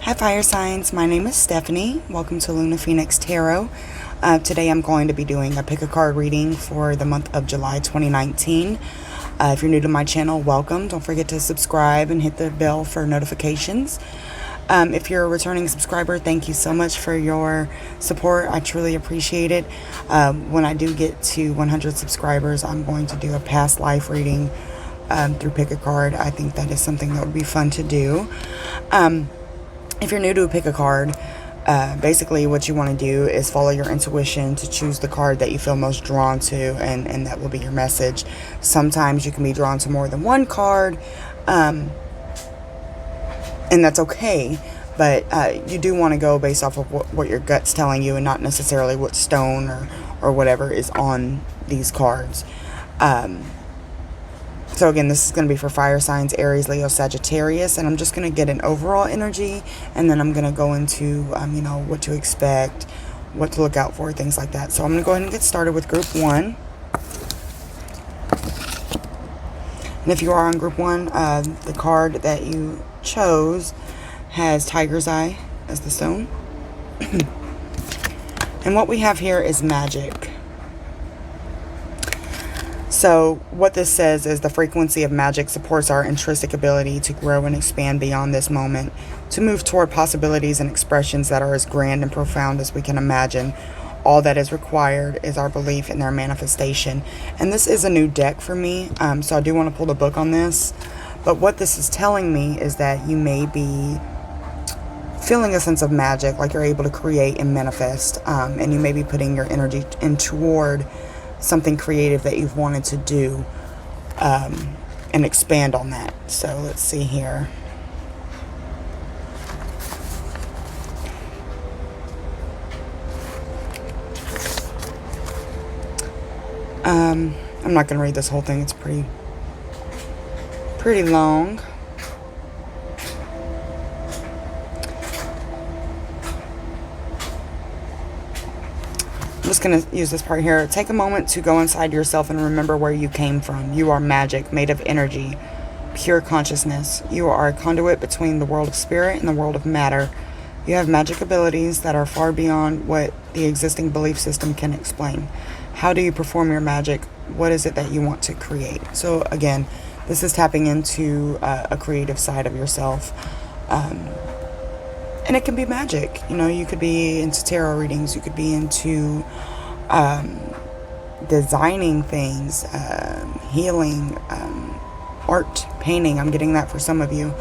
Hi fire signs, my name is Stephanie. Welcome to Luna Phoenix Tarot. Today I'm going to be doing a pick a card reading for the month of July 2019. If you're new to my channel, welcome. Don't forget to subscribe and hit the bell for notifications. If you're a returning subscriber, thank you so much for your support. I truly appreciate it. When I do get to 100 subscribers, I'm going to do a past life reading through pick a card. I think that is something that would be fun to do. If you're new to pick a card, basically what you want to do is follow your intuition to choose the card that you feel most drawn to, and that will be your message. Sometimes you can be drawn to more than one card, and that's okay, but you do want to go based off of what your gut's telling you, and not necessarily what stone or whatever is on these cards. So again, this is going to be for fire signs, Aries, Leo, Sagittarius, and I'm just going to get an overall energy, and then I'm going to go into, what to expect, what to look out for, things like that. So I'm going to go ahead and get started with group 1. And if you are on group 1, the card that you chose has Tiger's Eye as the stone. And what we have here is magic. So what this says is the frequency of magic supports our intrinsic ability to grow and expand beyond this moment, to move toward possibilities and expressions that are as grand and profound as we can imagine. All that is required is our belief in their manifestation. And this is a new deck for me, so I do want to pull the book on this. But what this is telling me is that you may be feeling a sense of magic, like you're able to create and manifest, and you may be putting your energy in toward something creative that you've wanted to do, and expand on that. So let's see here. I'm not going to read this whole thing. It's pretty long. I'm just going to use this part here. Take a moment to go inside yourself and remember where you came from. You are magic, made of energy, pure consciousness. You are a conduit between the world of spirit and the world of matter. You have magic abilities that are far beyond what the existing belief system can explain. How do you perform your magic? What is it that you want to create? So again, this is tapping into a creative side of yourself. And it can be magic. You could be into tarot readings. You could be into designing things, healing, art, painting. I'm getting that for some of you.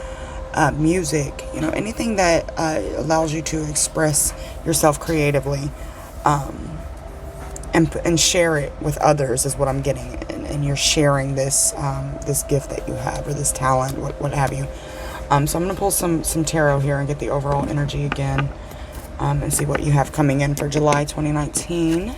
Music, anything that allows you to express yourself creatively, and share it with others is what I'm getting. And you're sharing this this gift that you have, or this talent, what have you. So I'm going to pull some tarot here and get the overall energy again, and see what you have coming in for July 2019.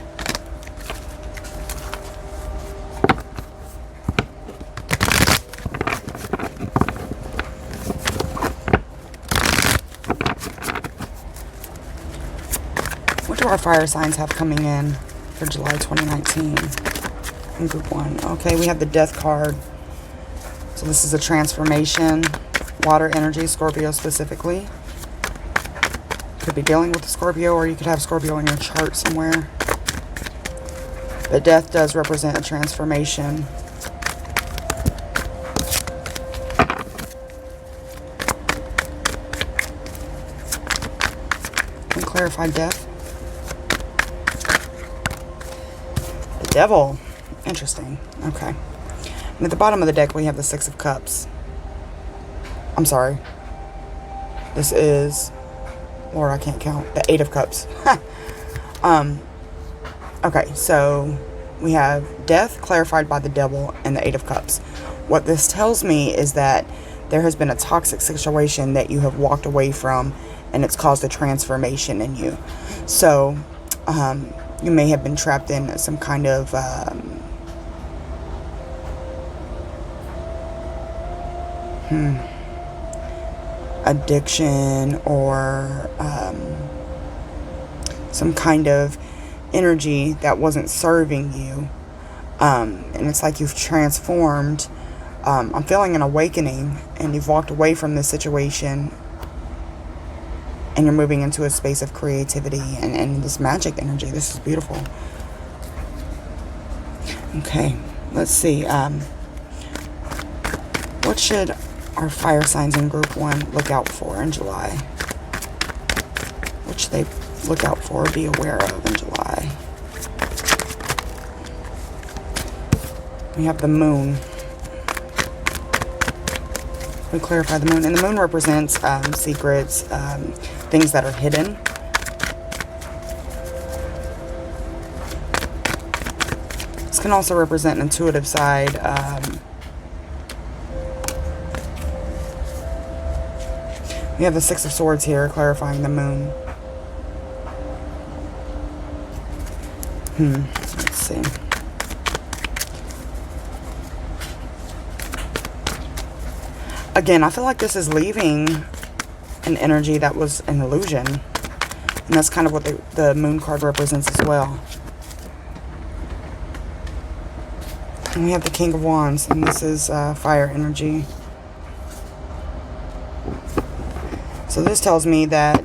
What do our fire signs have coming in for July 2019 in group 1? Okay, we have the Death card. So this is a transformation. Water energy, Scorpio specifically. Could be dealing with a Scorpio, or you could have Scorpio in your chart somewhere. But death does represent a transformation. Can you clarify death? The Devil. Interesting. Okay. And at the bottom of the deck, we have the Six of Cups. I'm sorry. This is, or I can't count, the Eight of Cups. Okay, so we have death clarified by the Devil and the Eight of Cups. What this tells me is that there has been a toxic situation that you have walked away from, and it's caused a transformation in you. So, you may have been trapped in some kind of addiction, or some kind of energy that wasn't serving you, and it's like you've transformed. I'm feeling an awakening, and you've walked away from this situation And you're moving into a space of creativity and this magic energy. This is beautiful. Okay, let's see. What should our fire signs in group 1 look out for in July? What should they look out for, be aware of in July? We have the moon. We clarify the moon. And the moon represents secrets, things that are hidden. This can also represent an intuitive side. We have the Six of Swords here, clarifying the moon. Let's see. Again, I feel like this is leaving an energy that was an illusion. And that's kind of what the moon card represents as well. And we have the King of Wands, and this is fire energy. So this tells me that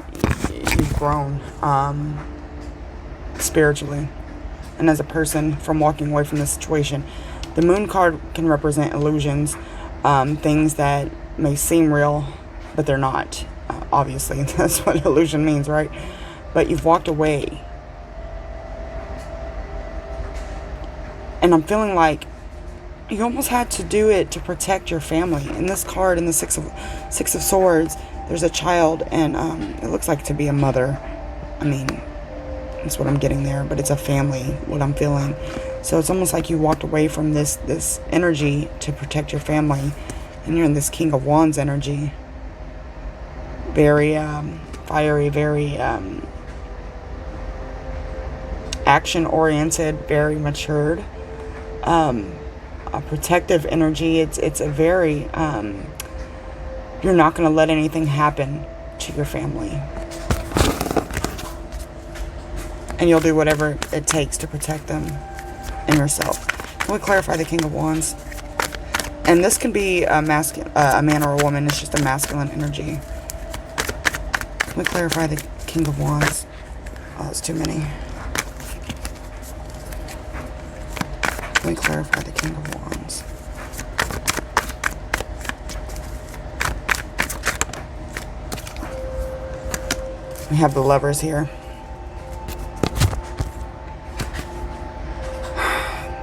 you've grown spiritually and as a person from walking away from this situation. The moon card can represent illusions, things that may seem real, but they're not. Obviously, that's what illusion means, right? But you've walked away. And I'm feeling like you almost had to do it to protect your family. In this card, in the Six of Swords, there's a child, and it looks like to be a mother. I mean, that's what I'm getting there, but it's a family, what I'm feeling. So it's almost like you walked away from this energy to protect your family, and you're in this King of Wands energy. Very fiery, very action-oriented, very matured. A protective energy. It's a very... you're not going to let anything happen to your family. And you'll do whatever it takes to protect them and yourself. Can we clarify the King of Wands? And this can be a man or a woman. It's just a masculine energy. Can we clarify the King of Wands? Oh, that's too many. Can we clarify the King of Wands? We have the Lovers here.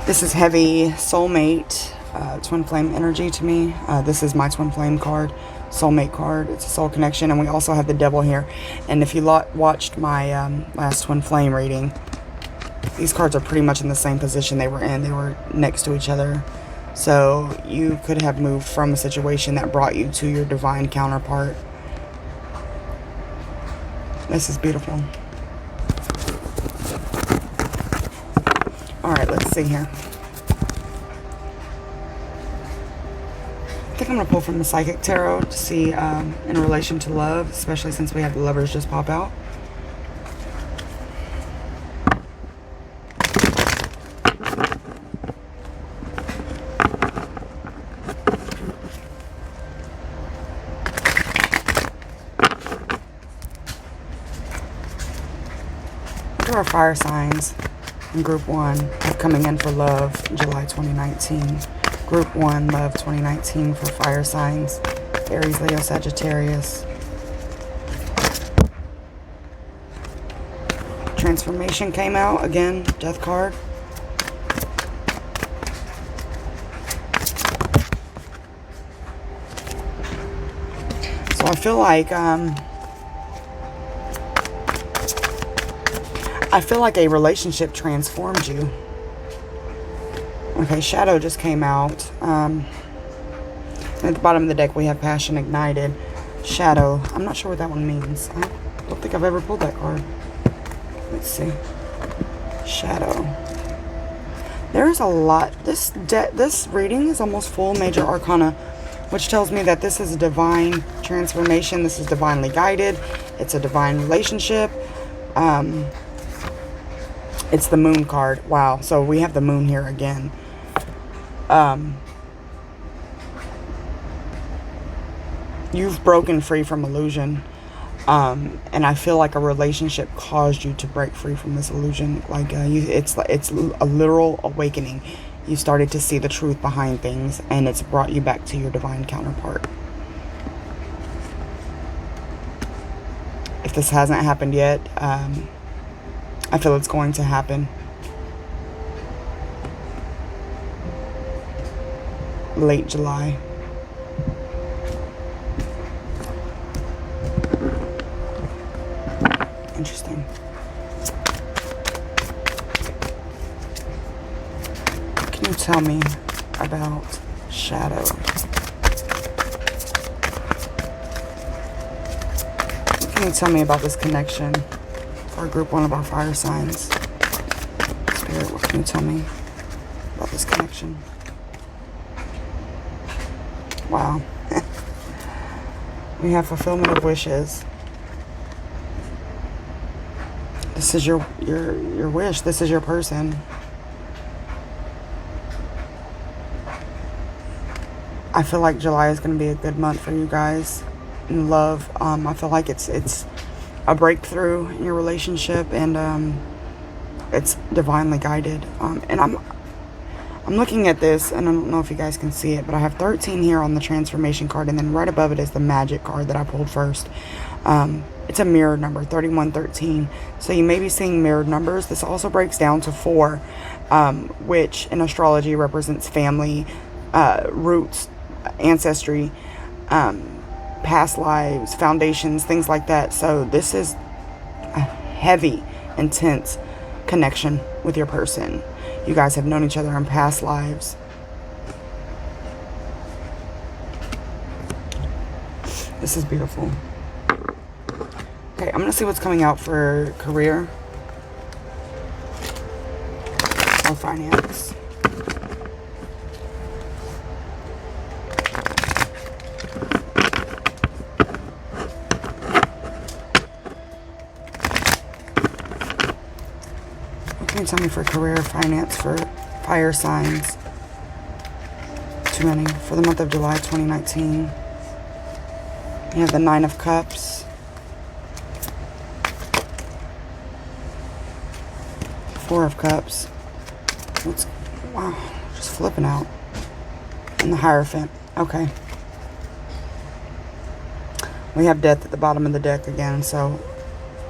This is heavy soulmate, twin flame energy to me. This is my twin flame card, soulmate card. It's a soul connection. And we also have the Devil here. And if you watched my last twin flame reading, these cards are pretty much in the same position they were in. They were next to each other. So you could have moved from a situation that brought you to your divine counterpart. This is beautiful. Alright, let's see here. I think I'm going to pull from the Psychic Tarot to see in relation to love, especially since we have the Lovers just pop out. Our fire signs in group 1 are coming in for love July 2019. Group 1 love 2019 for fire signs: Aries, Leo, Sagittarius. Transformation came out again, Death card. So I feel like a relationship transformed you. Okay, Shadow just came out. At the bottom of the deck, we have Passion Ignited. Shadow. I'm not sure what that one means. I don't think I've ever pulled that card. Let's see. Shadow. There's a lot. This reading is almost full major arcana, which tells me that this is a divine transformation. This is divinely guided. It's a divine relationship. It's the Moon card. Wow. So we have the Moon here again. You've broken free from illusion. And I feel like a relationship caused you to break free from this illusion. Like it's a literal awakening. You started to see the truth behind things, and it's brought you back to your divine counterpart. If this hasn't happened yet, I feel it's going to happen. Late July. Interesting. What can you tell me about shadow? What can you tell me about this connection for group 1 of our fire signs? Spirit, what can you tell me about this connection? Wow. We have fulfillment of wishes. This is your wish. This is your person. I feel like July is going to be a good month for you guys in love. I feel like it's a breakthrough in your relationship, and it's divinely guided. And I'm looking at this, and I don't know if you guys can see it, but I have 13 here on the transformation card, and then right above it is the magic card that I pulled first. It's a mirrored number, 3113. So you may be seeing mirrored numbers. This also breaks down to 4, which in astrology represents family, roots, ancestry, past lives, foundations, things like that. So this is a heavy, intense connection with your person. You guys have known each other in past lives. This is beautiful. Okay, I'm going to see what's coming out for career or finance. What can you tell me for career, finance, for fire signs? Too many. For the month of July 2019. You have the 9 of Cups. 4 of Cups. Wow, just flipping out. And the Hierophant. Okay. We have Death at the bottom of the deck again, so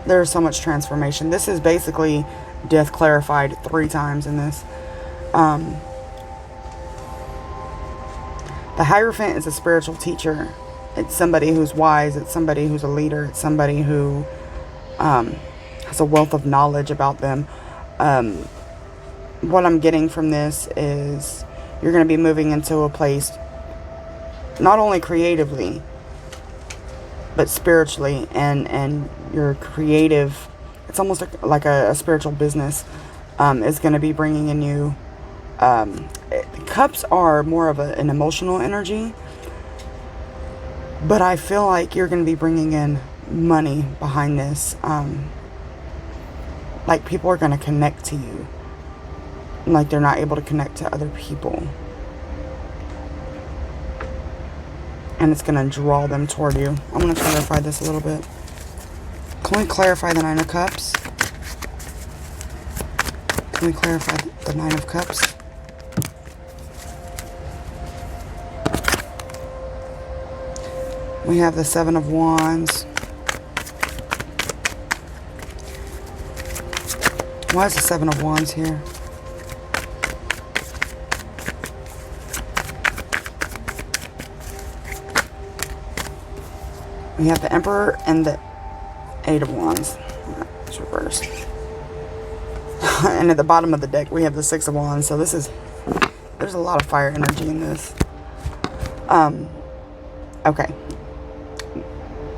there's so much transformation. This is basically Death clarified 3 times in this. The Hierophant is a spiritual teacher. It's somebody who's wise. It's somebody who's a leader. It's somebody who has a wealth of knowledge about them. What I'm getting from this is you're going to be moving into a place not only creatively but spiritually, and your creative, it's almost like a spiritual business, is going to be bringing in you. Cups are more of an emotional energy, but I feel like you're going to be bringing in money behind this. Like people are going to connect to you like they're not able to connect to other people. And it's going to draw them toward you. I'm going to clarify this a little bit. Can we clarify the 9 of Cups? Can we clarify the 9 of Cups? We have the 7 of Wands. Why is the 7 of Wands here? We have the Emperor and the 8 of Wands. It's reversed. And at the bottom of the deck, we have the 6 of Wands. So this is, there's a lot of fire energy in this. Okay.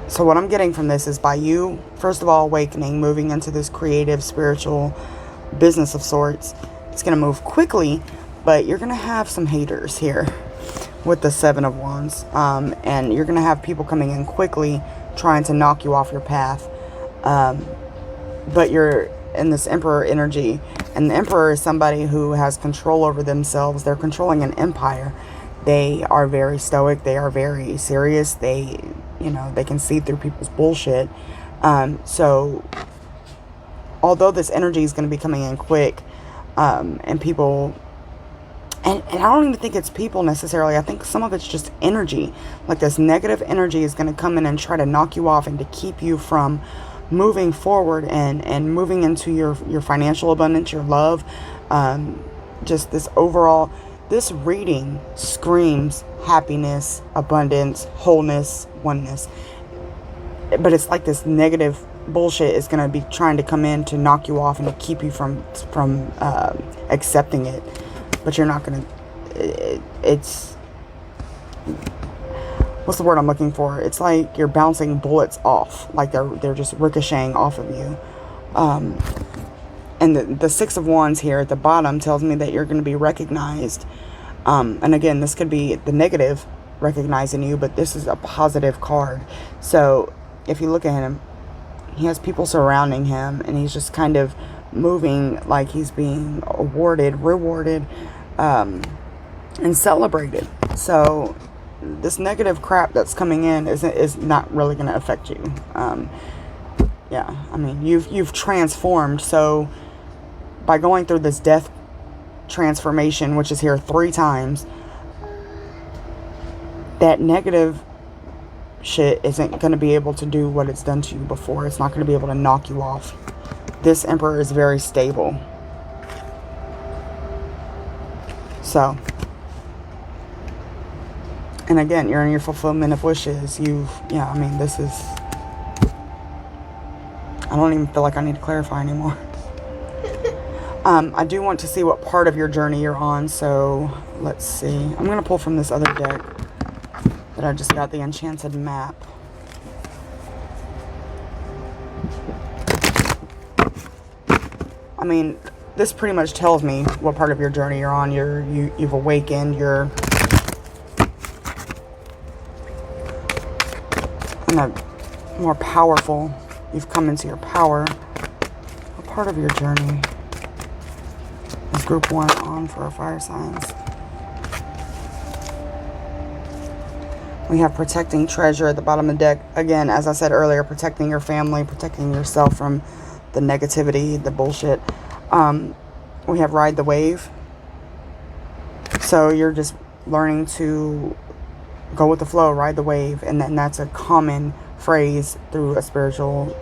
So what I'm getting from this is by you, first of all, awakening, moving into this creative, spiritual business of sorts. It's going to move quickly, but you're going to have some haters here with the 7 of Wands. And you're going to have people coming in quickly trying to knock you off your path. But you're in this Emperor energy. And the Emperor is somebody who has control over themselves. They're controlling an empire. They are very stoic. They are very serious. They you know, they can see through people's bullshit. So although this energy is going to be coming in quick, and people, and I don't even think it's people necessarily. I think some of it's just energy. Like this negative energy is going to come in and try to knock you off and to keep you from moving forward and moving into your financial abundance, your love. Just this overall, this reading screams happiness, abundance, wholeness, oneness. But it's like this negative bullshit is going to be trying to come in to knock you off and to keep you from accepting it. But you're not going to, it's, what's the word I'm looking for? It's like you're bouncing bullets off. Like they're just ricocheting off of you. And the Six of Wands here at the bottom tells me that you're going to be recognized. And again, this could be the negative recognizing you, but this is a positive card. So if you look at him, he has people surrounding him, and he's just kind of moving like he's being awarded, rewarded, and celebrated. So this negative crap that's coming in is not really going to affect you. Yeah, I mean, you've transformed. So by going through this death transformation, which is here 3 times, that negative shit isn't going to be able to do what it's done to you before. It's not going to be able to knock you off. This Emperor is very stable. So, and again, you're in your fulfillment of wishes. Yeah, I mean, this is, I don't even feel like I need to clarify anymore. I do want to see what part of your journey you're on, so let's see. I'm going to pull from this other deck that I just got, the Enchanted Map. I mean, this pretty much tells me what part of your journey you're on. You've awakened, you're more powerful. You've come into your power. What part of your journey is group 1 on for our fire signs? We have protecting treasure at the bottom of the deck. Again, as I said earlier, protecting your family, protecting yourself from the negativity, the bullshit. We have ride the wave. So you're just learning to go with the flow, ride the wave. And then that's a common phrase through a spiritual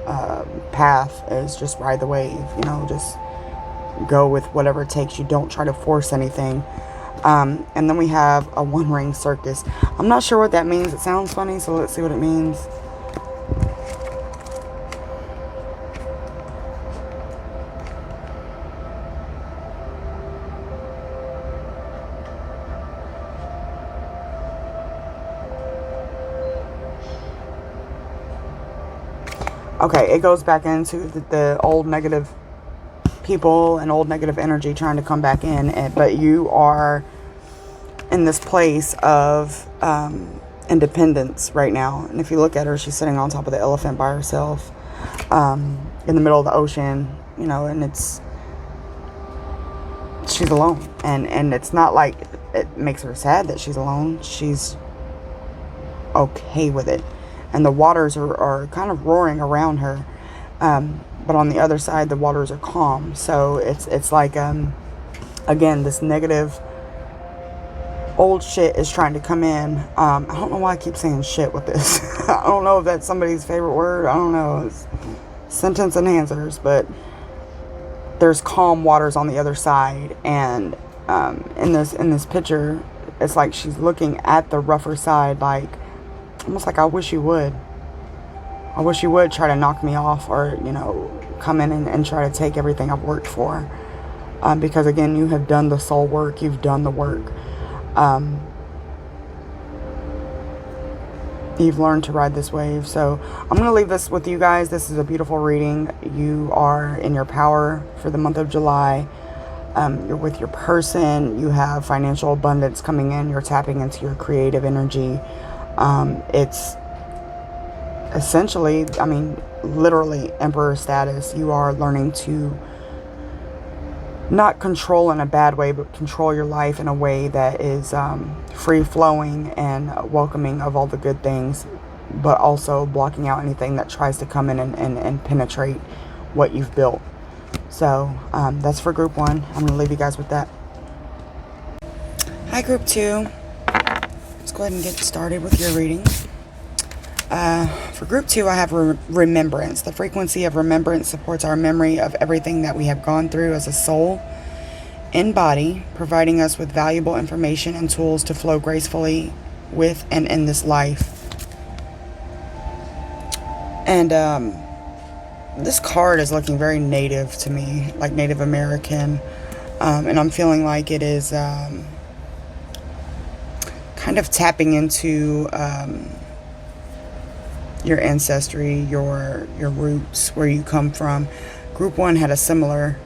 path, is just ride the wave. You know, just go with whatever it takes. You don't try to force anything. And then we have a one-ring circus. I'm not sure what that means. It sounds funny, so let's see what it means. Okay, it goes back into the old negative people and old negative energy trying to come back in, but you are in this place of independence right now. And if you look at her, she's sitting on top of the elephant by herself, in the middle of the ocean, you know, and she's alone, and it's not like it makes her sad that she's alone. She's okay with it, and the waters are kind of roaring around her. But on the other side, the waters are calm. So it's like, again, this negative old shit is trying to come in. I don't know why I keep saying shit with this. I don't know if that's somebody's favorite word. I don't know. It's sentence enhancers, but there's calm waters on the other side. And in this picture, it's like she's looking at the rougher side, like almost like, I wish you would. I wish you would try to knock me off, or, you know, come in and try to take everything I've worked for. Because, again, you have done the soul work. You've done the work. You've learned to ride this wave. So I'm going to leave this with you guys. This is a beautiful reading. You are in your power for the month of July. You're with your person. You have financial abundance coming in. You're tapping into your creative energy. It's essentially, I mean, literally emperor status. You are learning to not control in a bad way, but control your life in a way that is free flowing and welcoming of all the good things but also blocking out anything that tries to come in and penetrate what you've built. So that's for group 1. I'm going to leave you guys with that. Hi, group 2. Let's go ahead and get started with your reading. For group 2, I have remembrance. The frequency of remembrance supports our memory of everything that we have gone through as a soul in body, providing us with valuable information and tools to flow gracefully with and in this life. And this card is looking very native to me, like Native American. And I'm feeling like it is kind of tapping into your ancestry, your roots, where you come from. Group 1 had a similar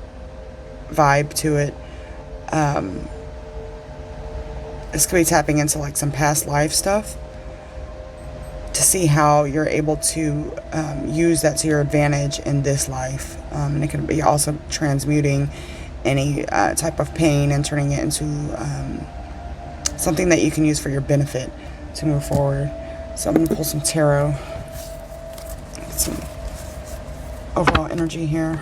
vibe to it. This could be tapping into like some past life stuff to see how you're able to use that to your advantage in this life. And it could be also transmuting any type of pain and turning it into something that you can use for your benefit to move forward. So I'm going to pull some tarot, get some overall energy here.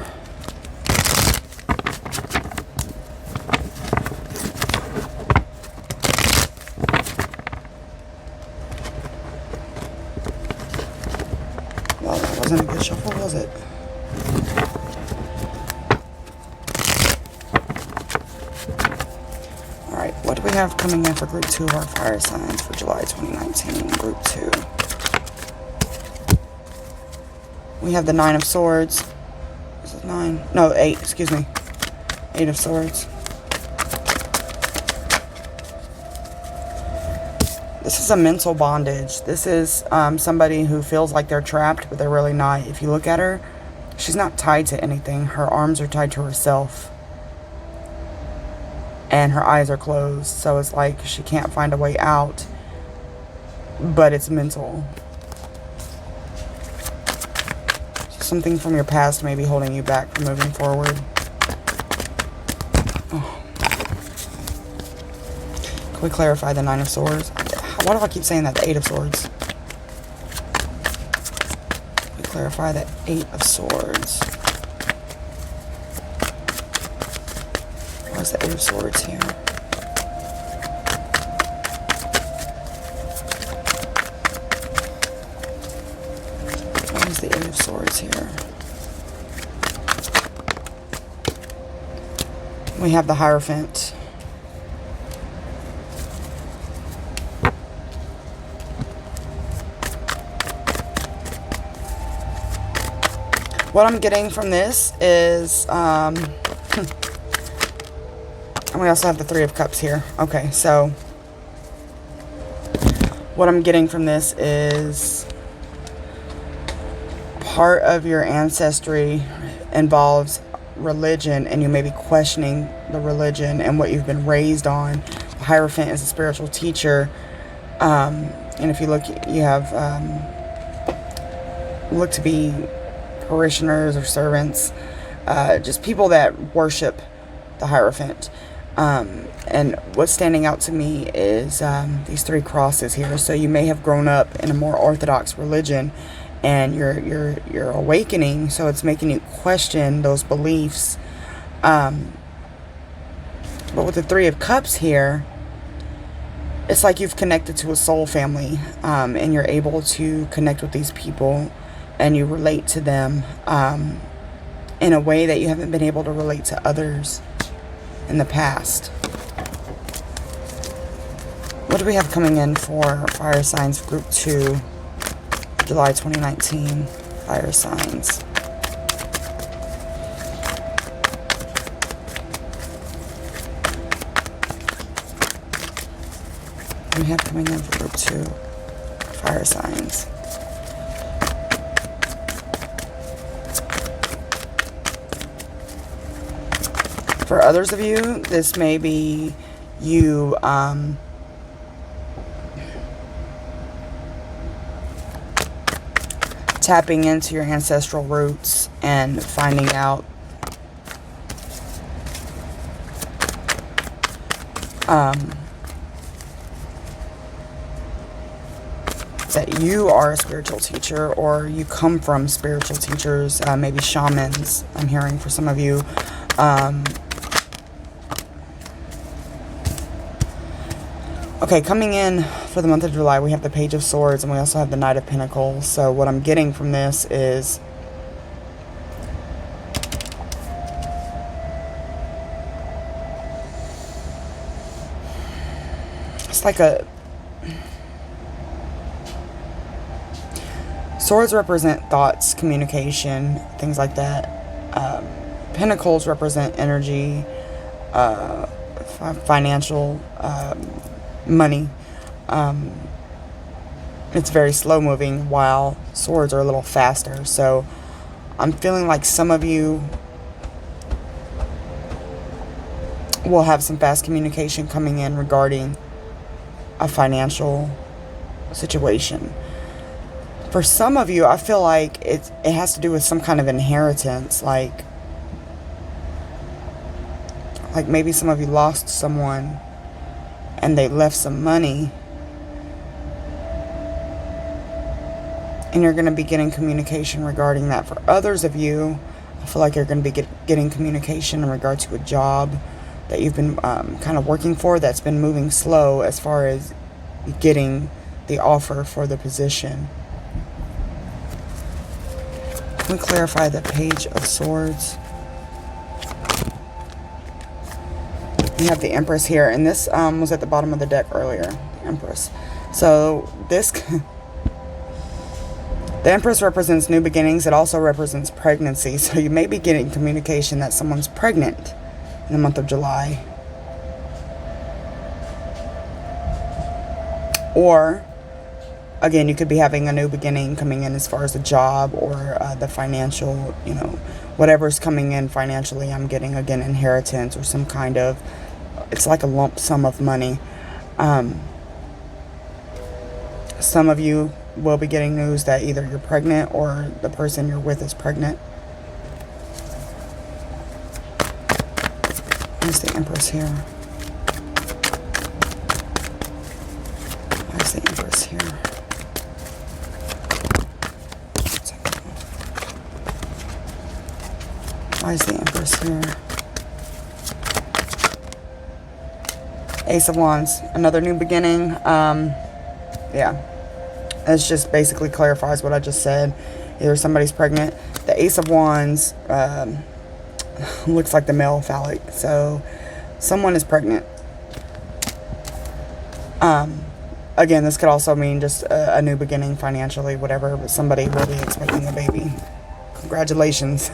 Well, that wasn't a good shuffle, was it? Alright, what do we have coming in for group 2 of our fire signs for July 2019? Group 2. We have the 9 of Swords. Is it 9? No, 8, excuse me. 8 of Swords. This is a mental bondage. This is somebody who feels like they're trapped, but they're really not. If you look at her, she's not tied to anything. Her arms are tied to herself. And her eyes are closed. So it's like she can't find a way out. But it's mental. Something from your past may be holding you back from moving forward. Oh. Can we clarify the 9 of Swords? Why do I keep saying that? The 8 of Swords. Can we clarify the 8 of Swords? What's the 8 of Swords here? What is the 8 of Swords here? We have the Hierophant. What I'm getting from this is, and we also have the 3 of Cups here. Okay, so what I'm getting from this is part of your ancestry involves religion, and you may be questioning the religion and what you've been raised on. The Hierophant is a spiritual teacher, and if you look, you have look to be parishioners or servants, just people that worship the Hierophant. And what's standing out to me is these 3 crosses here. So you may have grown up in a more orthodox religion, and you're awakening, so it's making you question those beliefs. But with the 3 of Cups here, it's like you've connected to a soul family, and you're able to connect with these people, and you relate to them in a way that you haven't been able to relate to others in the past. What do we have coming in for fire signs group 2, July 2019? Fire signs. What do we have coming in for group 2, fire signs? For others of you, this may be you tapping into your ancestral roots and finding out that you are a spiritual teacher, or you come from spiritual teachers, maybe shamans, I'm hearing for some of you. Okay, coming in for the month of July, we have the Page of Swords, and we also have the Knight of Pentacles. So what I'm getting from this is it's like a... Swords represent thoughts, communication, things like that. Pentacles represent energy, financial, money. It's very slow moving, while swords are a little faster. So I'm feeling like some of you will have some fast communication coming in regarding a financial situation. For some of you, I feel like it has to do with some kind of inheritance, like maybe some of you lost someone and they left some money, and you're going to be getting communication regarding that. For others of you, I feel like you're going to be getting communication in regard to a job that you've been kind of working for that's been moving slow as far as getting the offer for the position. Can we clarify the Page of Swords? You have the Empress here, and this was at the bottom of the deck earlier, the Empress. So this, the Empress represents new beginnings. It also represents pregnancy. So you may be getting communication that someone's pregnant in the month of July. Or, again, you could be having a new beginning coming in as far as the job or the financial, whatever's coming in financially. I'm getting, again, inheritance or some kind of, it's like a lump sum of money. Some of you will be getting news that either you're pregnant or the person you're with is pregnant. Where's the Empress here? Where's the Empress here? Why is the Empress here? Ace of Wands, another new beginning. Yeah, this just basically clarifies what I just said. Either somebody's pregnant. The Ace of Wands looks like the male phallic, so someone is pregnant. Again, this could also mean just a new beginning financially, whatever, but somebody will be expecting a baby. Congratulations,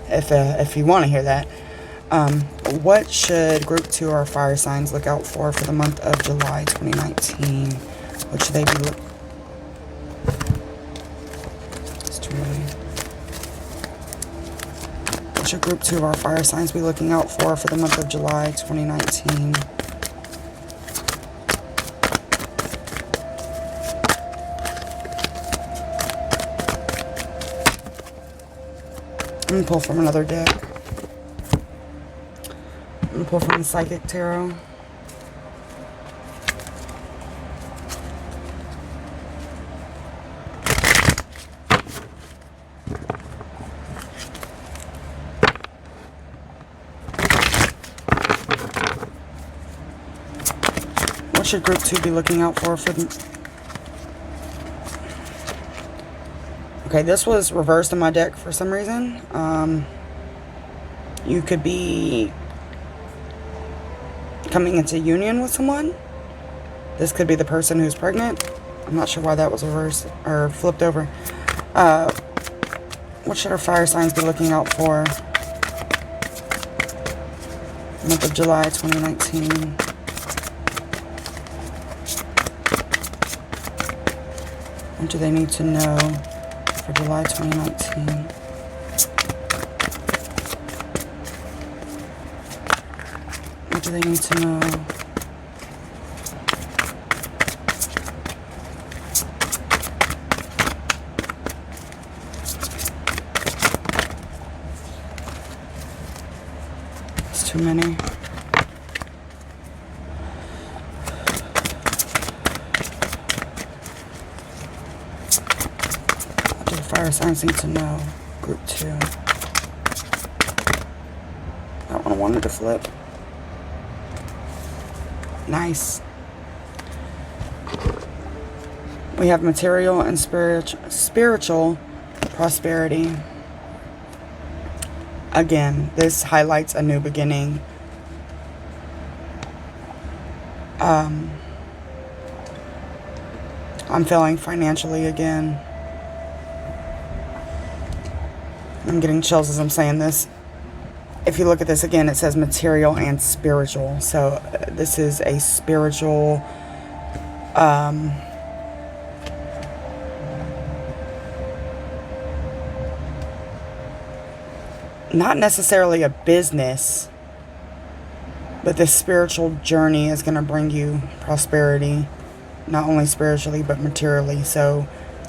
if you want to hear that. What should Group 2 or fire signs look out for the month of July 2019? What should they be It's too many. What should Group 2 or fire signs be looking out for the month of July 2019? I'm going to pull from another deck. I'm going to pull from the Psychic Tarot. What should Group 2 be looking out for the... Okay, this was reversed in my deck for some reason. You could be coming into union with someone. This could be the person who's pregnant. I'm not sure why that was reversed or flipped over. What should our fire signs be looking out for? Month of July 2019. What do they need to know for July 2019? What do they need to know? It's too many. fire signs need to know. Group 2. That one I wanted to flip. Nice. We have material and spiritual prosperity. Again, this highlights a new beginning. I'm feeling financially again. I'm getting chills as I'm saying this. If you look at this again, it says material and spiritual. So this is a spiritual not necessarily a business, but this spiritual journey is going to bring you prosperity, not only spiritually but materially. So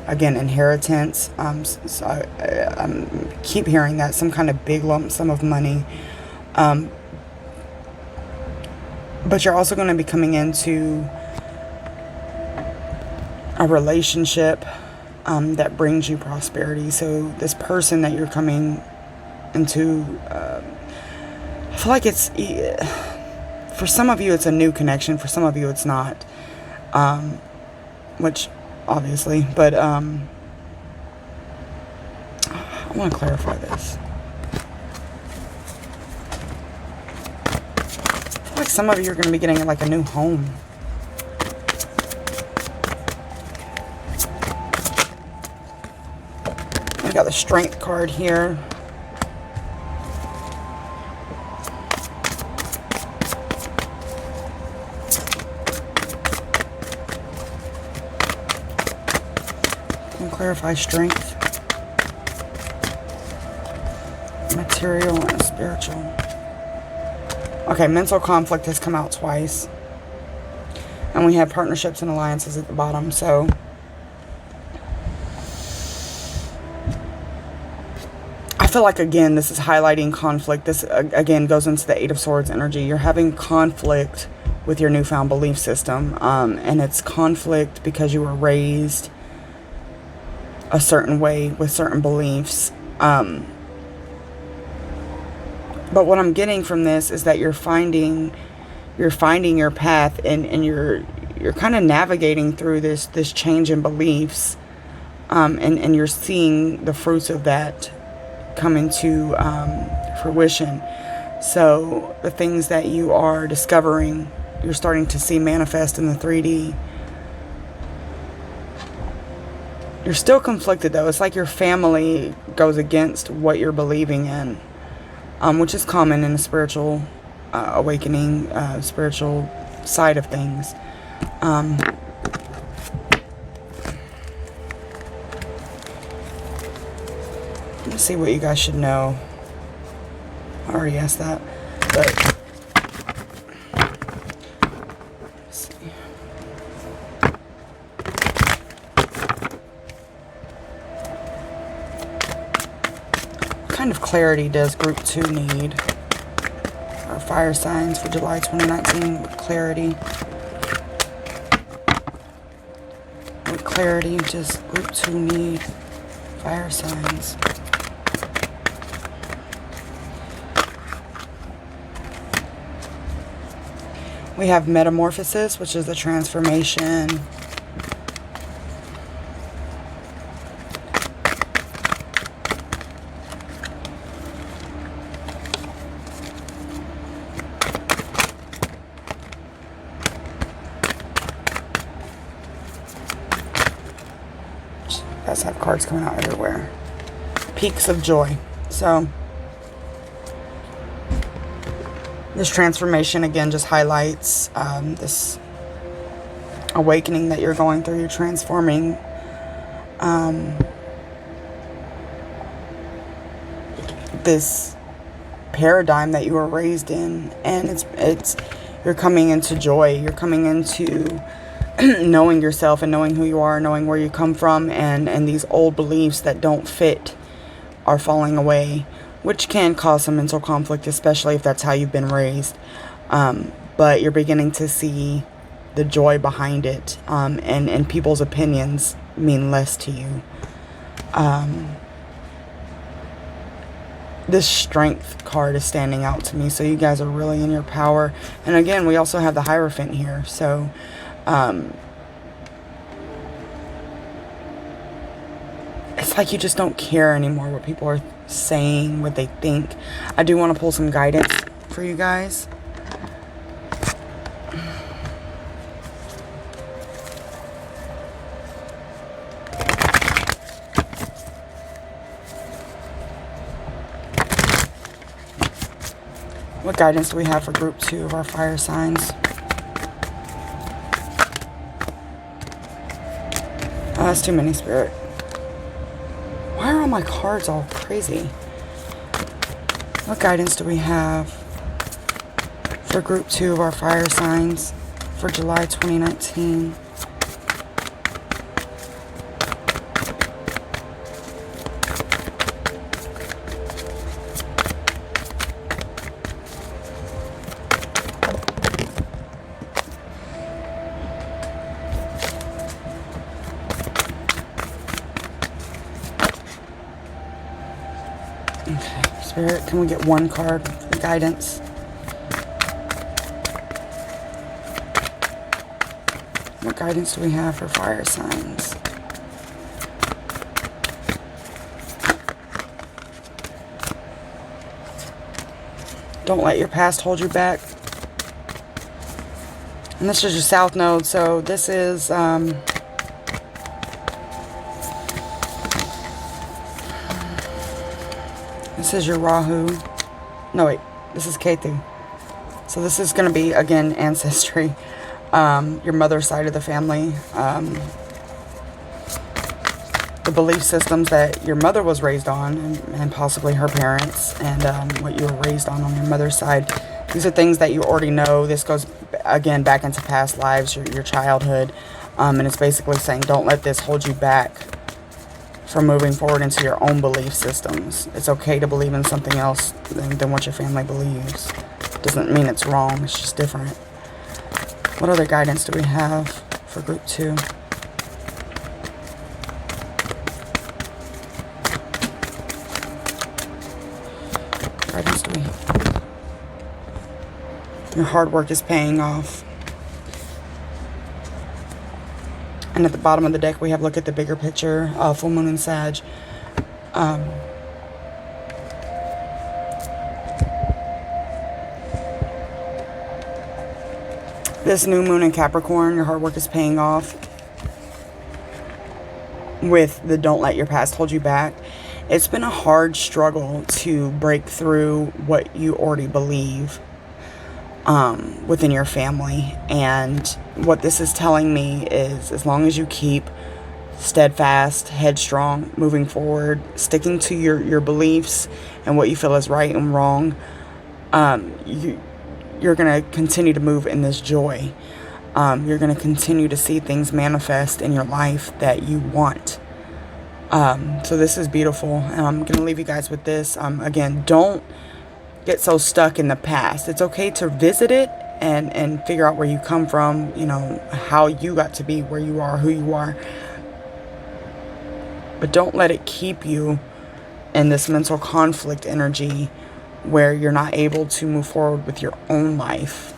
again, inheritance. So I keep hearing that, some kind of big lump sum of money. But you're also going to be coming into a relationship that brings you prosperity. So this person that you're coming into, I feel like it's, for some of you it's a new connection, for some of you it's not, which obviously, but I want to clarify this. I feel like some of you are going to be getting like a new home. We got the Strength card here. Clarify strength, material, and spiritual. Okay, mental conflict has come out twice. And we have partnerships and alliances at the bottom. So I feel like, again, this is highlighting conflict. This, again, goes into the Eight of Swords energy. You're having conflict with your newfound belief system. And it's conflict because you were raised a certain way with certain beliefs. But what I'm getting from this is that you're finding your path, and you're kind of navigating through this change in beliefs, and you're seeing the fruits of that come into fruition. So the things that you are discovering, you're starting to see manifest in the 3D. You're still conflicted, though. It's like your family goes against what you're believing in, which is common in the spiritual awakening, spiritual side of things. Let's see what you guys should know. I already asked that, but let's see. What kind of clarity does group 2 need? Our fire signs for July 2019 with clarity. What clarity does group 2 need? Fire signs. We have metamorphosis, which is the transformation. Guys have cards coming out everywhere. Peaks of joy. So this transformation, again, just highlights this awakening that you're going through. You're transforming this paradigm that you were raised in, and it's you're coming into joy. You're coming into knowing yourself and knowing who you are, knowing where you come from, and these old beliefs that don't fit are falling away, which can cause some mental conflict, especially if that's how you've been raised. But you're beginning to see the joy behind it, and people's opinions mean less to you. This strength card is standing out to me. So you guys are really in your power. And again, we also have the Hierophant here. So it's like you just don't care anymore what people are saying, what they think. I do want to pull some guidance for you guys. What guidance do we have for group 2 of our fire signs? Oh, that's too many, Spirit. Why are all my cards all crazy? What guidance do we have for group 2 of our fire signs for July 2019? Okay, Spirit, can we get one card for guidance? What guidance do we have for fire signs? Don't let your past hold you back. And this is your South Node, so this is this is your Rahu. No, wait. This is Ketu. So this is going to be, again, ancestry. Your mother's side of the family. The belief systems that your mother was raised on, and possibly her parents, and what you were raised on your mother's side. These are things that you already know. This goes, again, back into past lives, your childhood. And it's basically saying, don't let this hold you back from moving forward into your own belief systems. It's okay to believe in something else than what your family believes. Doesn't mean it's wrong, it's just different. What other guidance do we have for group 2? Guidance do we have? Your hard work is paying off. And at the bottom of the deck, we have look at the bigger picture, full moon and Sag. This new moon in Capricorn, your hard work is paying off. With the don't let your past hold you back. It's been a hard struggle to break through what you already believe within your family. And what this is telling me is, as long as you keep steadfast, headstrong, moving forward, sticking to your beliefs and what you feel is right and wrong, you're going to continue to move in this joy. You're going to continue to see things manifest in your life that you want. So this is beautiful. And I'm going to leave you guys with this. Again, don't get so stuck in the past. It's okay to visit it and figure out where you come from, you know, how you got to be where you are, who you are. But don't let it keep you in this mental conflict energy where you're not able to move forward with your own life.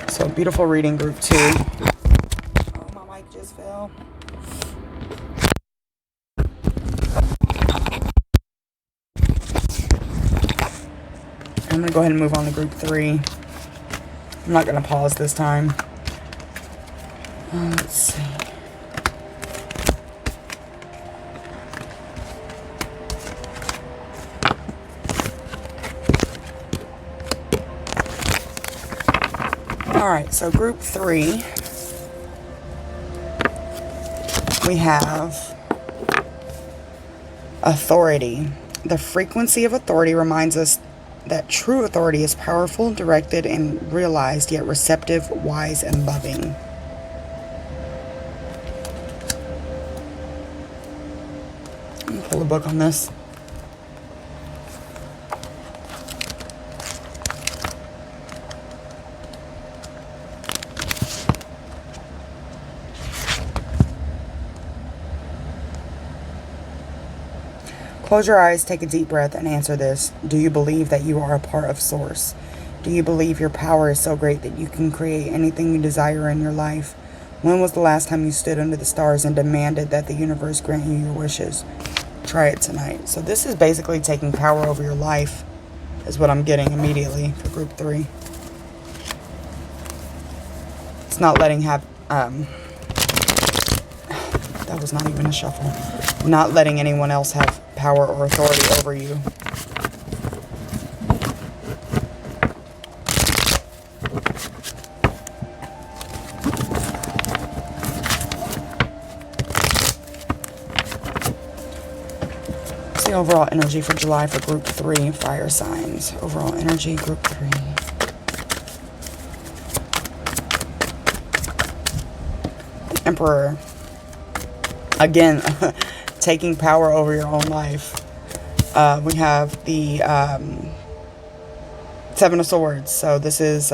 So beautiful reading, group 2. Oh, my mic just fell. I'm going to go ahead and move on to group 3. I'm not going to pause this time. Let's see. Alright, so group 3, we have authority. The frequency of authority reminds us that true authority is powerful, directed, and realized, yet receptive, wise, and loving. I'm going to pull a book on this. Close your eyes, take a deep breath, and answer this. Do you believe that you are a part of Source? Do you believe your power is so great that you can create anything you desire in your life? When was the last time you stood under the stars and demanded that the universe grant you your wishes? Try it tonight. So this is basically taking power over your life, is what I'm getting immediately for group 3. It's not letting that was not even a shuffle. Not letting anyone else have power or authority over you. What's the overall energy for July for group 3 fire signs? Overall energy, group 3. The Emperor. Again, taking power over your own life. We have the 7 of Swords. So this is,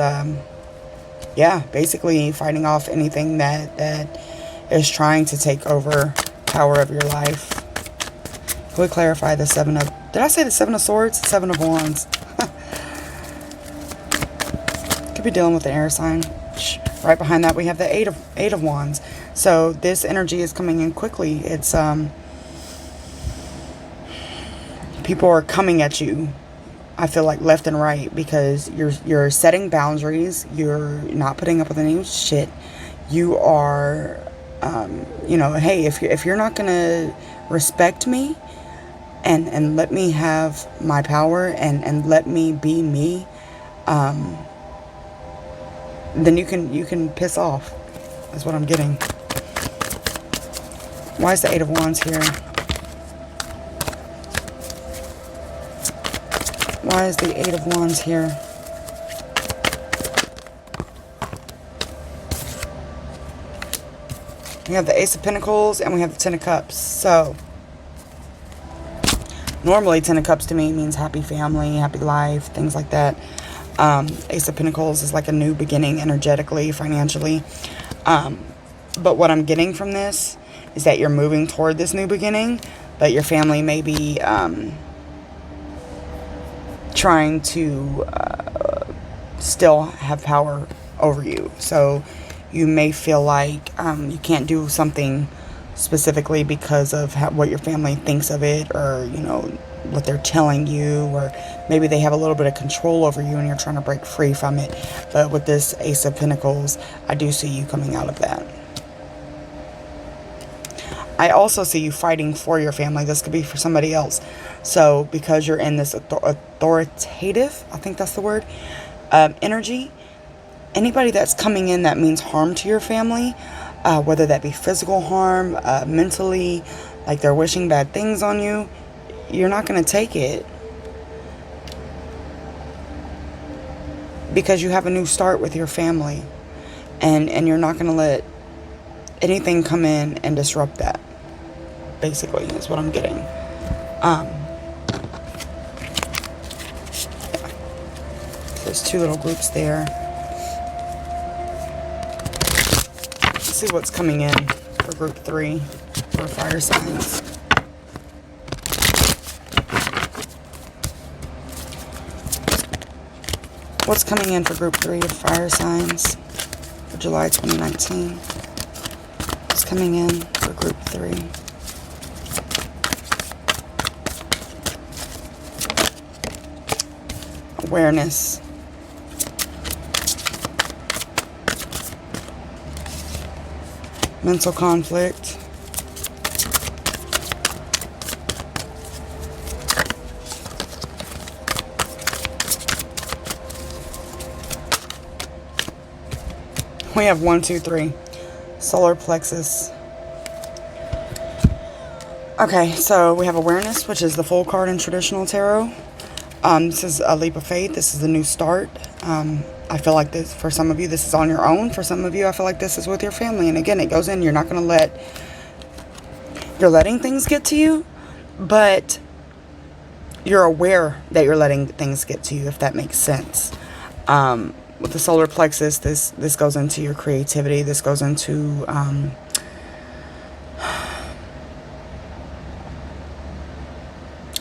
yeah, basically fighting off anything that is trying to take over power of your life. Can we clarify the 7 of... Did I say the 7 of Swords? 7 of Wands. Could be dealing with the air sign. Right behind that we have the 8 of Wands. So this energy is coming in quickly. It's people are coming at you, I feel like, left and right, because you're setting boundaries. You're not putting up with any shit. You are you know, hey, if you're not gonna respect me and let me have my power and let me be me, then you can piss off. That's what I'm getting. Why is the 8 of Wands here? Why is the 8 of Wands here? We have the Ace of Pentacles and we have the 10 of Cups. So, normally 10 of Cups to me means happy family, happy life, things like that. Ace of Pentacles is like a new beginning energetically, financially. But what I'm getting from this is that you're moving toward this new beginning, but your family may be trying to still have power over you. So you may feel like you can't do something specifically because of what your family thinks of it, or, you know, what they're telling you, or maybe they have a little bit of control over you and you're trying to break free from it. But with this Ace of Pentacles, I do see you coming out of that. I also see you fighting for your family. This could be for somebody else. So because you're in this authoritative, I think that's the word, energy, anybody that's coming in that means harm to your family, whether that be physical harm, mentally, like they're wishing bad things on you, you're not going to take it. Because you have a new start with your family. And you're not going to let anything come in and disrupt that. Basically, is what I'm getting. Yeah. There's 2 little groups there. Let's see what's coming in for group 3 for fire signs. What's coming in for group 3 of fire signs for July 2019? What's coming in for group 3? Awareness. Mental conflict. We have 1, 2, 3. Solar plexus. Okay, so we have awareness, which is the full card in traditional tarot. This is a leap of faith. This is a new start. I feel like this, for some of you, this is on your own. For some of you, I feel like this is with your family. And again, it goes in. You're not going to you're letting things get to you, but you're aware that you're letting things get to you, if that makes sense. With the solar plexus, this goes into your creativity. This goes into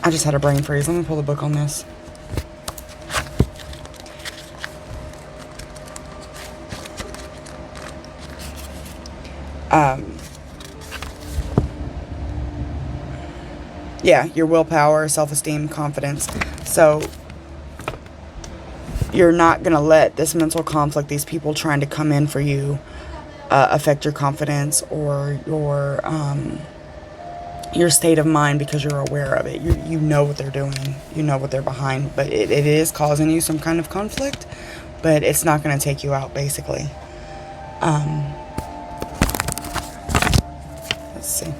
I just had a brain freeze. Let me pull the book on this. Yeah, your willpower, self-esteem, confidence. So you're not going to let this mental conflict, these people trying to come in for you, affect your confidence or your state of mind, because you're aware of it. You know what they're doing. You know what they're behind. But it is causing you some kind of conflict. But it's not going to take you out, basically. Let's see.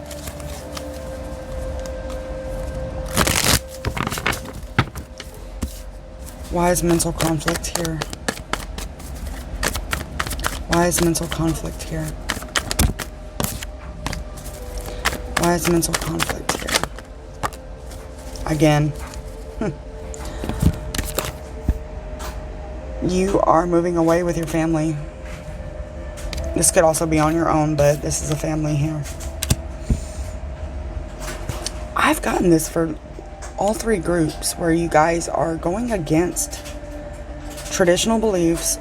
Why is mental conflict here? Why is mental conflict here? Why is mental conflict here? Again. You are moving away with your family. This could also be on your own, but this is a family here. I've gotten this for all three groups, where you guys are going against traditional beliefs,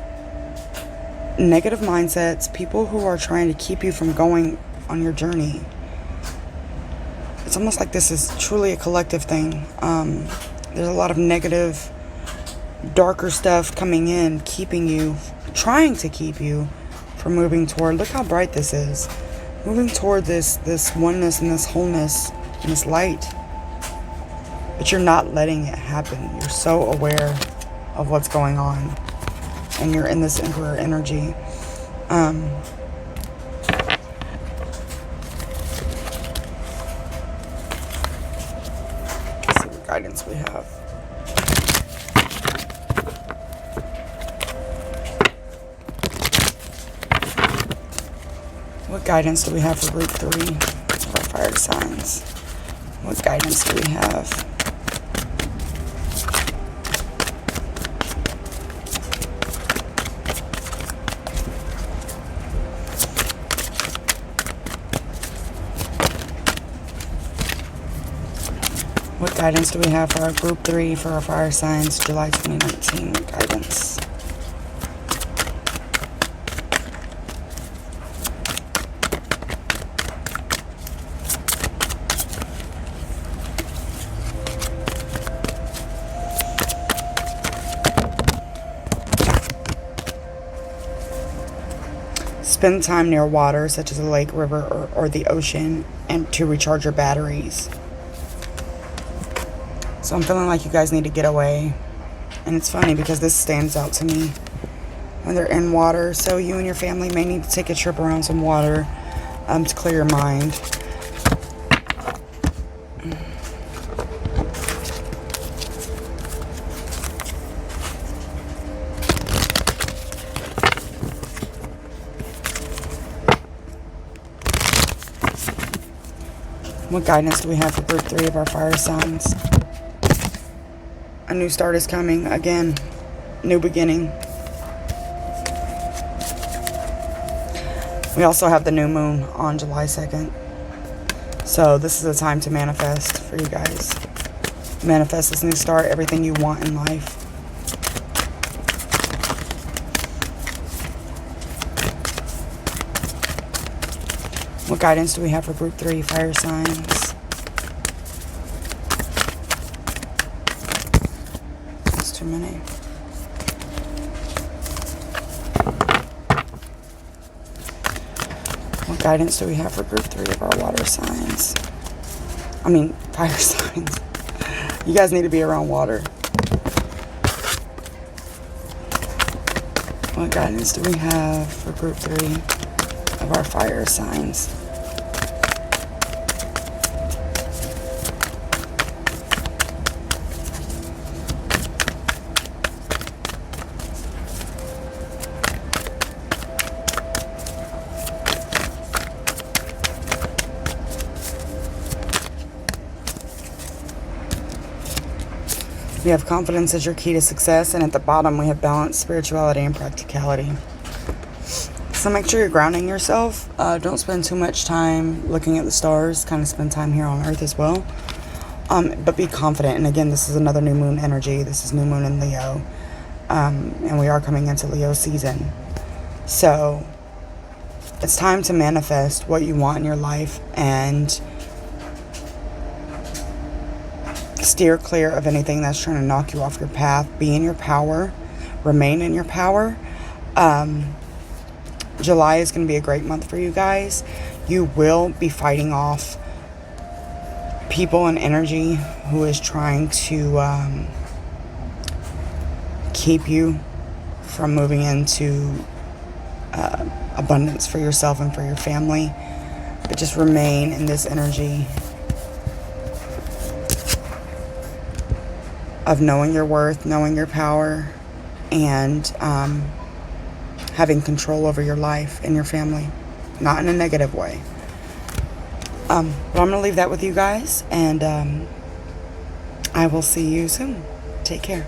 negative mindsets, people who are trying to keep you from going on your journey. It's almost like this is truly a collective thing. There's a lot of negative, darker stuff coming in, keeping you, trying to keep you from moving toward, look how bright this is, moving toward this oneness and this wholeness and this light. But you're not letting it happen. You're so aware of what's going on, and you're in this Emperor energy. Let's see what guidance we have. What guidance do we have for group 3 of our fire signs? What guidance do we have? What guidance do we have for our group 3 for our fire signs, July 2019? What guidance? Spend time near water, such as a lake, river, or the ocean, and to recharge your batteries. So I'm feeling like you guys need to get away. And it's funny because this stands out to me when they're in water. So you and your family may need to take a trip around some water to clear your mind. What guidance do we have for group 3 of our fire signs? A new start is coming. Again, new beginning. We also have the new moon on July 2nd. So this is a time to manifest for you guys. Manifest this new start, everything you want in life. What guidance do we have for group 3 fire signs? That's too many. What guidance do we have for group 3 of our water signs? I mean, fire signs. You guys need to be around water. What guidance do we have for group 3 of our fire signs? We have confidence as your key to success, and at the bottom we have balance, spirituality, and practicality. So make sure you're grounding yourself. Don't spend too much time looking at the stars. Kind of spend time here on Earth as well. But be confident. And again, this is another new moon energy. This is new moon in Leo. And we are coming into Leo season. So it's time to manifest what you want in your life and steer clear of anything that's trying to knock you off your path. Be in your power. Remain in your power. July is going to be a great month for you guys. You will be fighting off people and energy who is trying to keep you from moving into abundance for yourself and for your family. But just remain in this energy of knowing your worth, knowing your power, and having control over your life and your family. Not in a negative way. But I'm going to leave that with you guys, and I will see you soon. Take care.